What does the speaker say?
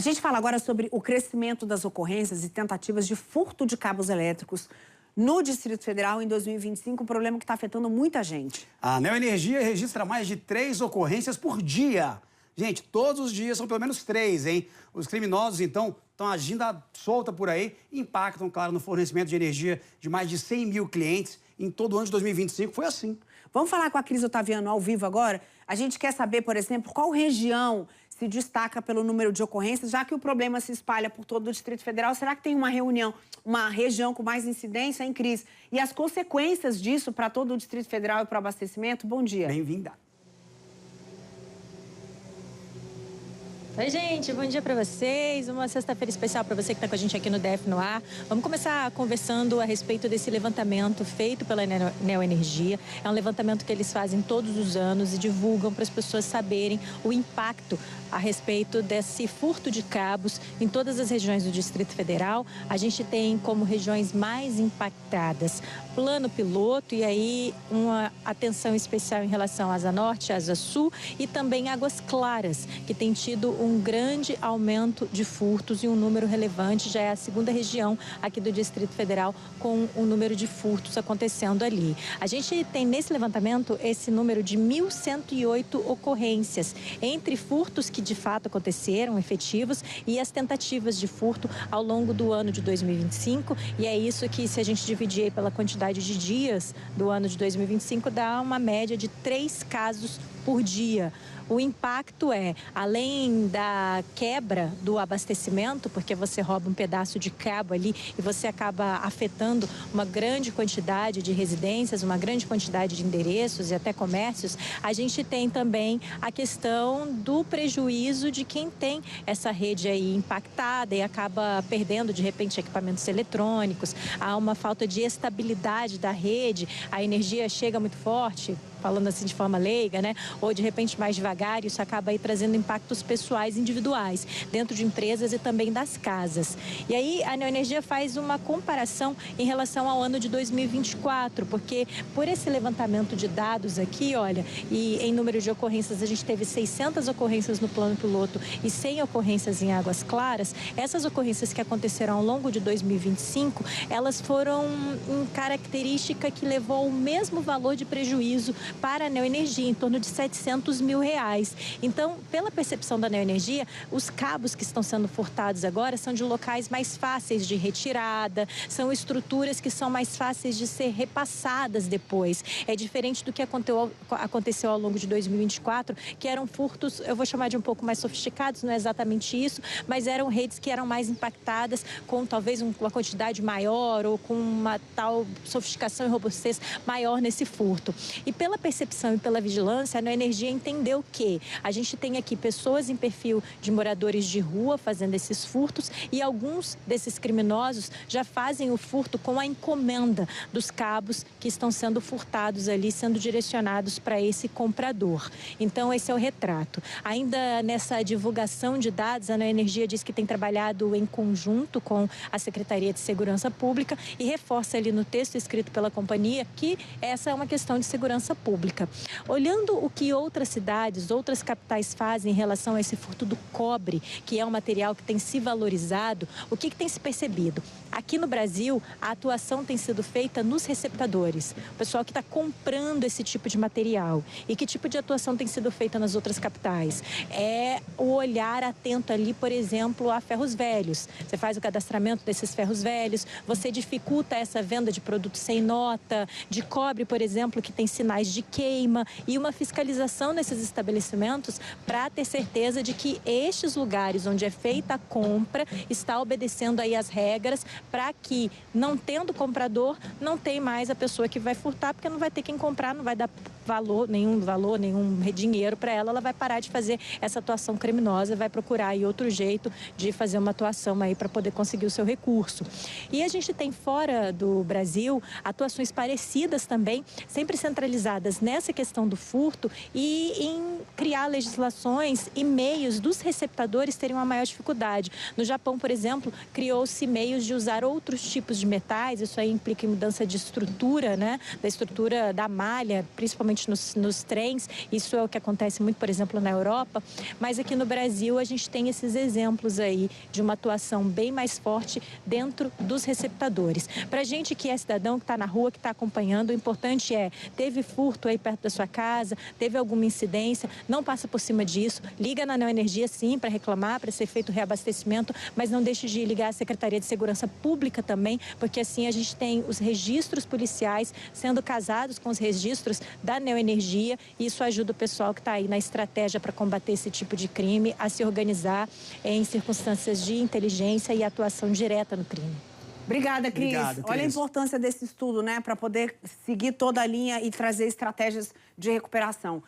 A gente fala agora sobre o crescimento das ocorrências e tentativas de furto de cabos elétricos no Distrito Federal em 2025, um problema que está afetando muita gente. A Neoenergia registra mais de 3 ocorrências por dia. Gente, todos os dias são pelo menos 3, hein? Os criminosos, então, estão agindo à solta por aí e impactam, claro, no fornecimento de energia de mais de 100 mil clientes. Em todo o ano de 2025 foi assim. Vamos falar com a Cris Otaviano ao vivo agora? A gente quer saber, por exemplo, qual região se destaca pelo número de ocorrências, já que o problema se espalha por todo o Distrito Federal. Será que tem uma região com mais incidência, hein, Cris? E as consequências disso para todo o Distrito Federal e para o abastecimento? Bom dia. Bem-vinda. Oi, gente, bom dia para vocês. Uma sexta-feira especial para você que está com a gente aqui no DF no Ar. Vamos começar conversando a respeito desse levantamento feito pela Neoenergia. É um levantamento que eles fazem todos os anos e divulgam para as pessoas saberem o impacto a respeito desse furto de cabos em todas as regiões do Distrito Federal. A gente tem como regiões mais impactadas Plano Piloto e aí uma atenção especial em relação à Asa Norte, Asa Sul e também Águas Claras, que tem tido um grande aumento de furtos e um número relevante. Já é a segunda região aqui do Distrito Federal com o número de furtos acontecendo ali. A gente tem nesse levantamento esse número de 1.108 ocorrências, entre furtos que de fato aconteceram, efetivos, e as tentativas de furto ao longo do ano de 2025. E é isso que, se a gente dividir aí pela quantidade de dias do ano de 2025, dá uma média de 3 casos por dia. O impacto é, além da quebra do abastecimento, porque você rouba um pedaço de cabo ali e você acaba afetando uma grande quantidade de residências, uma grande quantidade de endereços e até comércios, a gente tem também a questão do prejuízo de quem tem essa rede aí impactada e acaba perdendo, de repente, equipamentos eletrônicos. Há uma falta de estabilidade da rede, a energia chega muito forte, falando assim de forma leiga, né? Ou de repente mais devagar, isso acaba aí trazendo impactos pessoais, individuais, dentro de empresas e também das casas. E aí a Neoenergia faz uma comparação em relação ao ano de 2024, porque por esse levantamento de dados aqui, olha, e em número de ocorrências a gente teve 600 ocorrências no Plano Piloto e 100 ocorrências em Águas Claras. Essas ocorrências que aconteceram ao longo de 2025, elas foram em característica que levou ao mesmo valor de prejuízo para a Neoenergia, em torno de R$700 mil. Então, pela percepção da Neoenergia, os cabos que estão sendo furtados agora são de locais mais fáceis de retirada, são estruturas que são mais fáceis de ser repassadas depois. É diferente do que aconteceu ao longo de 2024, que eram furtos, eu vou chamar de um pouco mais sofisticados, não é exatamente isso, mas eram redes que eram mais impactadas, com talvez uma quantidade maior ou com uma tal sofisticação e robustez maior nesse furto. E pela percepção e pela vigilância, a Neoenergia entendeu que a gente tem aqui pessoas em perfil de moradores de rua fazendo esses furtos e alguns desses criminosos já fazem o furto com a encomenda dos cabos que estão sendo furtados ali, sendo direcionados para esse comprador. Então, esse é o retrato. Ainda nessa divulgação de dados, a Neoenergia diz que tem trabalhado em conjunto com a Secretaria de Segurança Pública e reforça ali no texto escrito pela companhia que essa é uma questão de segurança pública. Olhando o que outras cidades, outras capitais fazem em relação a esse furto do cobre, que é um material que tem se valorizado, o que tem se percebido? Aqui no Brasil, a atuação tem sido feita nos receptadores, o pessoal que está comprando esse tipo de material. E que tipo de atuação tem sido feita nas outras capitais? É o olhar atento ali, por exemplo, a ferros velhos. Você faz o cadastramento desses ferros velhos, você dificulta essa venda de produtos sem nota, de cobre, por exemplo, que tem sinais de queima, e uma fiscalização nesses estabelecimentos para ter certeza de que estes lugares onde é feita a compra está obedecendo aí as regras, para que, não tendo comprador, não tem mais a pessoa que vai furtar, porque não vai ter quem comprar, não vai dar nenhum dinheiro para ela vai parar de fazer essa atuação criminosa, vai procurar aí outro jeito de fazer uma atuação aí para poder conseguir o seu recurso. E a gente tem fora do Brasil atuações parecidas também, sempre centralizadas nessa questão do furto e em criar legislações e meios dos receptadores terem uma maior dificuldade. No Japão, por exemplo, criou-se meios de usar outros tipos de metais, isso aí implica em mudança de estrutura, né? Da estrutura da malha, principalmente nos trens. Isso é o que acontece muito, por exemplo, na Europa. Mas aqui no Brasil a gente tem esses exemplos aí de uma atuação bem mais forte dentro dos receptadores. Para a gente que é cidadão, que está na rua, que está acompanhando, o importante é, teve furto aí perto da sua casa, teve alguma incidência, não passa por cima disso, liga na Neoenergia sim para reclamar, para ser feito o reabastecimento, mas não deixe de ligar à Secretaria de Segurança Pública também, porque assim a gente tem os registros policiais sendo casados com os registros da Neoenergia e isso ajuda o pessoal que está aí na estratégia para combater esse tipo de crime a se organizar em circunstâncias de inteligência e atuação direta no crime. Obrigada, Cris. Obrigado, Olha a Cris. importância desse estudo, né? Para poder seguir toda a linha e trazer estratégias de recuperação.